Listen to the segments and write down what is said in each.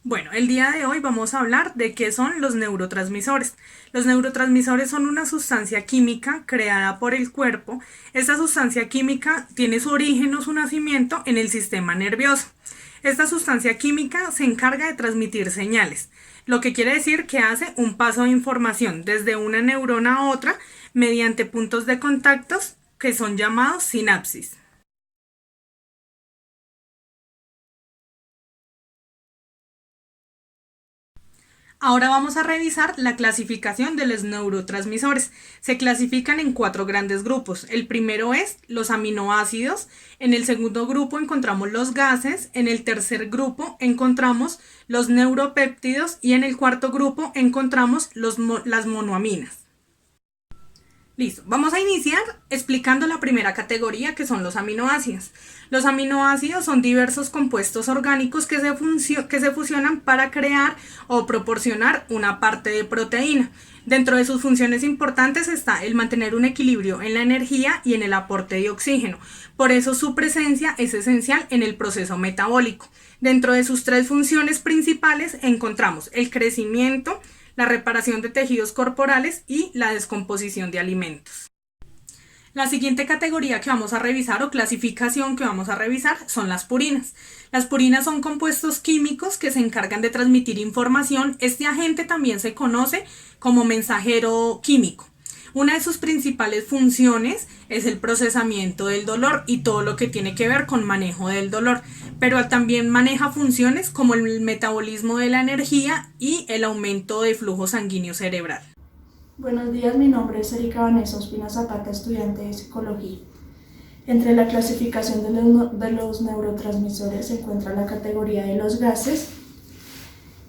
Bueno, el día de hoy vamos a hablar de qué son los neurotransmisores. Los neurotransmisores son una sustancia química creada por el cuerpo. Esta sustancia química tiene su origen o su nacimiento en el sistema nervioso. Esta sustancia química se encarga de transmitir señales, lo que quiere decir que hace un paso de información desde una neurona a otra mediante puntos de contactos que son llamados sinapsis. Ahora vamos a revisar la clasificación de los neurotransmisores. Se clasifican en cuatro grandes grupos. El primero es los aminoácidos, en el segundo grupo encontramos los gases, en el tercer grupo encontramos los neuropéptidos y en el cuarto grupo encontramos las monoaminas. Listo, vamos a iniciar explicando la primera categoría que son los aminoácidos. Los aminoácidos son diversos compuestos orgánicos que se fusionan para crear o proporcionar una parte de proteína. Dentro de sus funciones importantes está el mantener un equilibrio en la energía y en el aporte de oxígeno. Por eso su presencia es esencial en el proceso metabólico. Dentro de sus tres funciones principales encontramos el crecimiento, la reparación de tejidos corporales y la descomposición de alimentos. La siguiente categoría que vamos a revisar o clasificación que vamos a revisar son las purinas. Las purinas son compuestos químicos que se encargan de transmitir información. Este agente también se conoce como mensajero químico. Una de sus principales funciones es el procesamiento del dolor y todo lo que tiene que ver con manejo del dolor, pero también maneja funciones como el metabolismo de la energía y el aumento de flujo sanguíneo cerebral. Buenos días, mi nombre es Erika Vanessa Ospina Zapata, estudiante de Psicología. Entre la clasificación de los neurotransmisores se encuentra la categoría de los gases.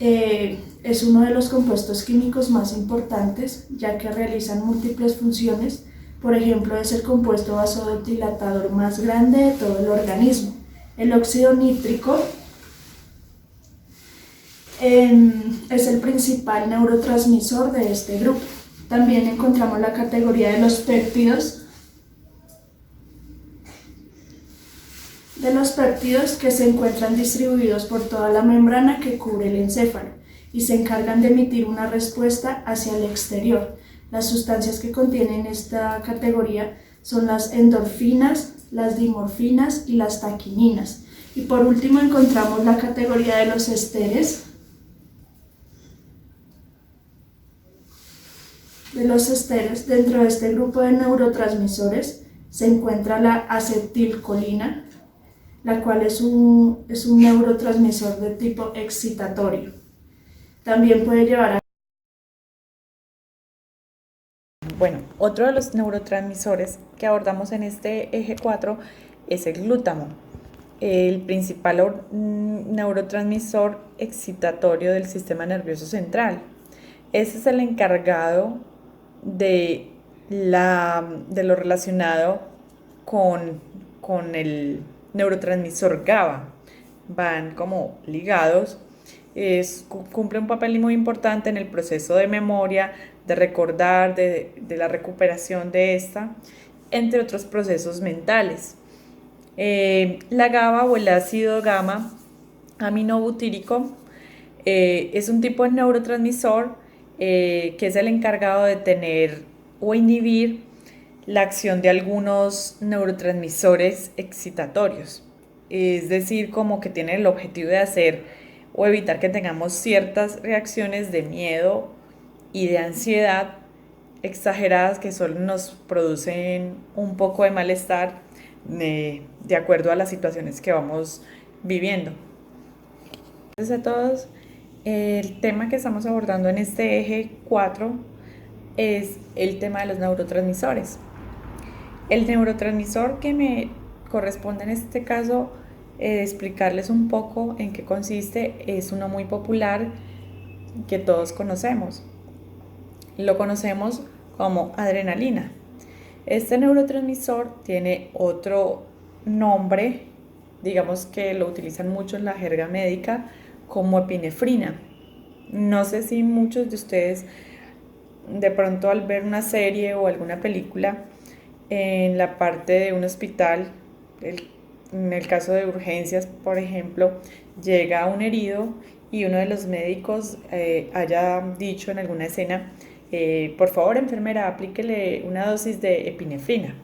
Es uno de los compuestos químicos más importantes, ya que realizan múltiples funciones. Por ejemplo, es el compuesto vasodilatador más grande de todo el organismo. El óxido nítrico es el principal neurotransmisor de este grupo. También encontramos la categoría de los péptidos, que se encuentran distribuidos por toda la membrana que cubre el encéfalo y se encargan de emitir una respuesta hacia el exterior. Las sustancias que contienen esta categoría son las endorfinas, las dimorfinas y las taquininas. Y por último encontramos la categoría de los esteres. Dentro de este grupo de neurotransmisores se encuentra la acetilcolina, la cual es un neurotransmisor de tipo excitatorio. También puede llevar a... Bueno, otro de los neurotransmisores que abordamos en este eje 4 es el glútamo, el principal neurotransmisor excitatorio del sistema nervioso central. Ese es el encargado de lo relacionado con el neurotransmisor GABA. Van como ligados. Cumple un papel muy importante en el proceso de memoria, de recordar, de la recuperación de esta, entre otros procesos mentales. La GABA o el ácido gamma aminobutírico es un tipo de neurotransmisor que es el encargado de tener o inhibir la acción de algunos neurotransmisores excitatorios. Es decir, como que tiene el objetivo de hacer o evitar que tengamos ciertas reacciones de miedo y de ansiedad exageradas que solo nos producen un poco de malestar de acuerdo a las situaciones que vamos viviendo. Entonces a todos, el tema que estamos abordando en este eje 4 es el tema de los neurotransmisores. El neurotransmisor que me corresponde en este caso explicarles un poco en qué consiste es uno muy popular que todos conocemos. Lo conocemos como adrenalina. Este neurotransmisor tiene otro nombre, digamos que lo utilizan mucho en la jerga médica, como epinefrina. No sé si muchos de ustedes de pronto al ver una serie o alguna película en la parte de un hospital, en el caso de urgencias, por ejemplo, llega un herido y uno de los médicos haya dicho en alguna escena, por favor, enfermera, aplíquele una dosis de epinefrina.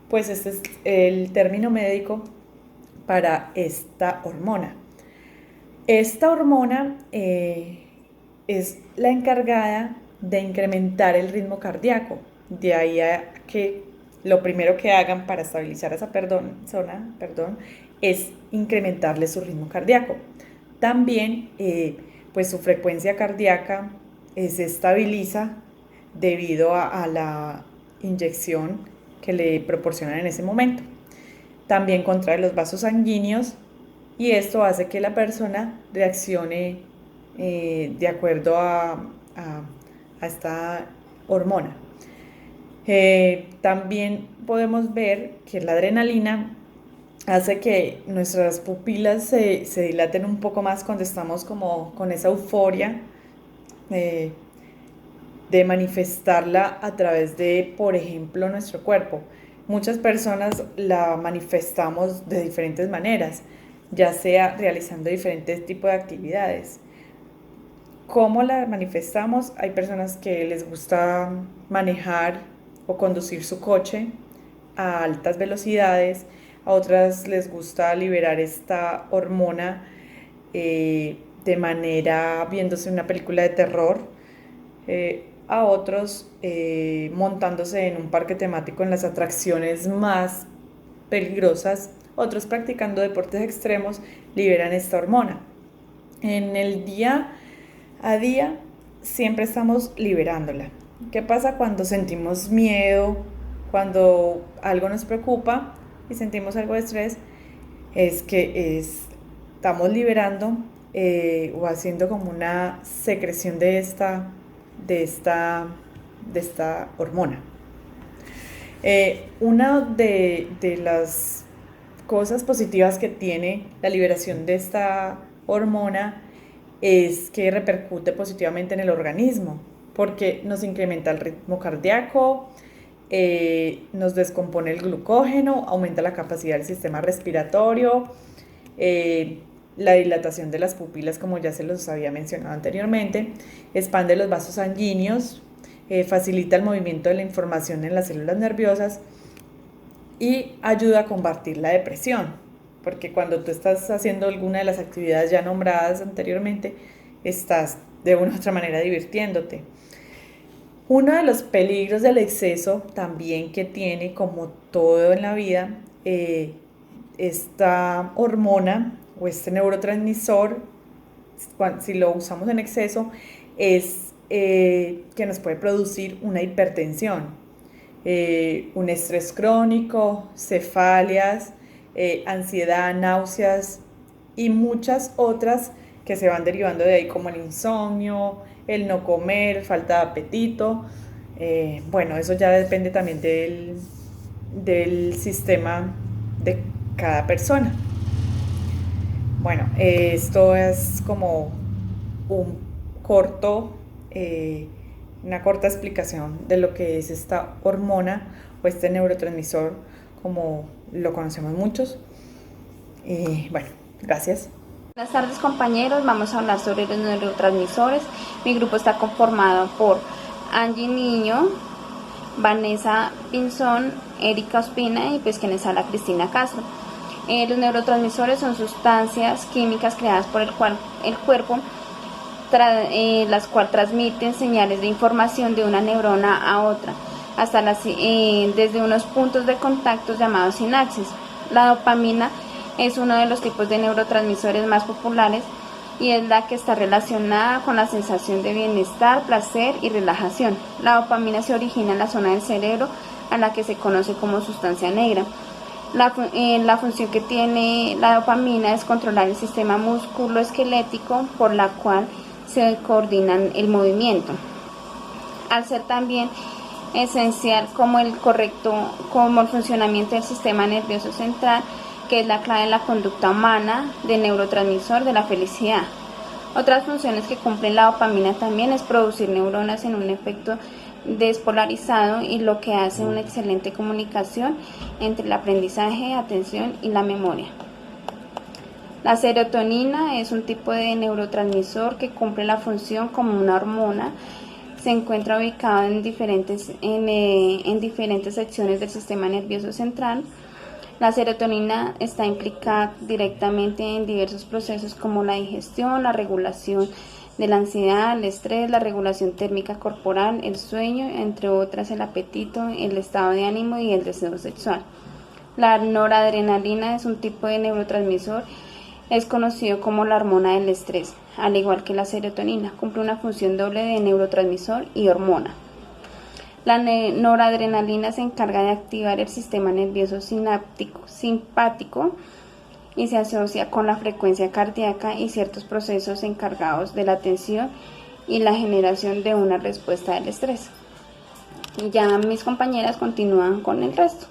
Pues este es el término médico para esta hormona. Esta hormona es la encargada de incrementar el ritmo cardíaco. De ahí a que lo primero que hagan para estabilizar a esa persona es incrementarle su ritmo cardíaco. También pues su frecuencia cardíaca se estabiliza debido a la inyección que le proporcionan en ese momento. También contrae los vasos sanguíneos y esto hace que la persona reaccione de acuerdo a esta hormona. También podemos ver que la adrenalina hace que nuestras pupilas se dilaten un poco más cuando estamos como con esa euforia de manifestarla a través de, por ejemplo, nuestro cuerpo. Muchas personas la manifestamos de diferentes maneras, ya sea realizando diferentes tipos de actividades. ¿Cómo la manifestamos? Hay personas que les gusta manejar o conducir su coche a altas velocidades, a otras les gusta liberar esta hormona de manera viéndose una película de terror, a otros montándose en un parque temático en las atracciones más peligrosas, otros practicando deportes extremos liberan esta hormona. En el día a día siempre estamos liberándola. ¿Qué pasa cuando sentimos miedo, cuando algo nos preocupa y sentimos algo de estrés? Es que estamos liberando o haciendo como una secreción de esta hormona. Una de las cosas positivas que tiene la liberación de esta hormona es que repercute positivamente en el organismo, porque nos incrementa el ritmo cardíaco, nos descompone el glucógeno, aumenta la capacidad del sistema respiratorio, la dilatación de las pupilas, como ya se los había mencionado anteriormente, expande los vasos sanguíneos, facilita el movimiento de la información en las células nerviosas y ayuda a combatir la depresión, porque cuando tú estás haciendo alguna de las actividades ya nombradas anteriormente, estás de una u otra manera divirtiéndote. Uno de los peligros del exceso también que tiene, como todo en la vida, esta hormona o este neurotransmisor, si lo usamos en exceso, es que nos puede producir una hipertensión, un estrés crónico, cefalias, ansiedad, náuseas y muchas otras que se van derivando de ahí, como el insomnio, el no comer, falta de apetito. Bueno, eso ya depende también del sistema de cada persona. Bueno, esto es como una corta explicación de lo que es esta hormona o este neurotransmisor, como lo conocemos muchos. Bueno, gracias. Buenas tardes, compañeros, vamos a hablar sobre los neurotransmisores. Mi grupo está conformado por Angie Niño, Vanessa Pinzón, Erika Ospina y pues quienes habla Cristina Castro. Los neurotransmisores son sustancias químicas creadas por el cuerpo, las cuales transmiten señales de información de una neurona a otra, hasta desde unos puntos de contacto llamados sinapsis. La dopamina es uno de los tipos de neurotransmisores más populares y es la que está relacionada con la sensación de bienestar, placer y relajación. La dopamina se origina en la zona del cerebro a la que se conoce como sustancia negra. La función que tiene la dopamina es controlar el sistema musculoesquelético, por la cual se coordina el movimiento. Al ser también esencial como el funcionamiento del sistema nervioso central, que es la clave de la conducta humana, del neurotransmisor de la felicidad. Otras funciones que cumple la dopamina también es producir neuronas en un efecto despolarizado y lo que hace una excelente comunicación entre el aprendizaje, atención y la memoria. La serotonina es un tipo de neurotransmisor que cumple la función como una hormona. Se encuentra ubicado en diferentes secciones del sistema nervioso central. La serotonina está implicada directamente en diversos procesos como la digestión, la regulación de la ansiedad, el estrés, la regulación térmica corporal, el sueño, entre otras el apetito, el estado de ánimo y el deseo sexual. La noradrenalina es un tipo de neurotransmisor. Es conocido como la hormona del estrés, al igual que la serotonina, cumple una función doble de neurotransmisor y hormona. La noradrenalina se encarga de activar el sistema nervioso simpático y se asocia con la frecuencia cardíaca y ciertos procesos encargados de la atención y la generación de una respuesta del estrés. Y ya mis compañeras continúan con el resto.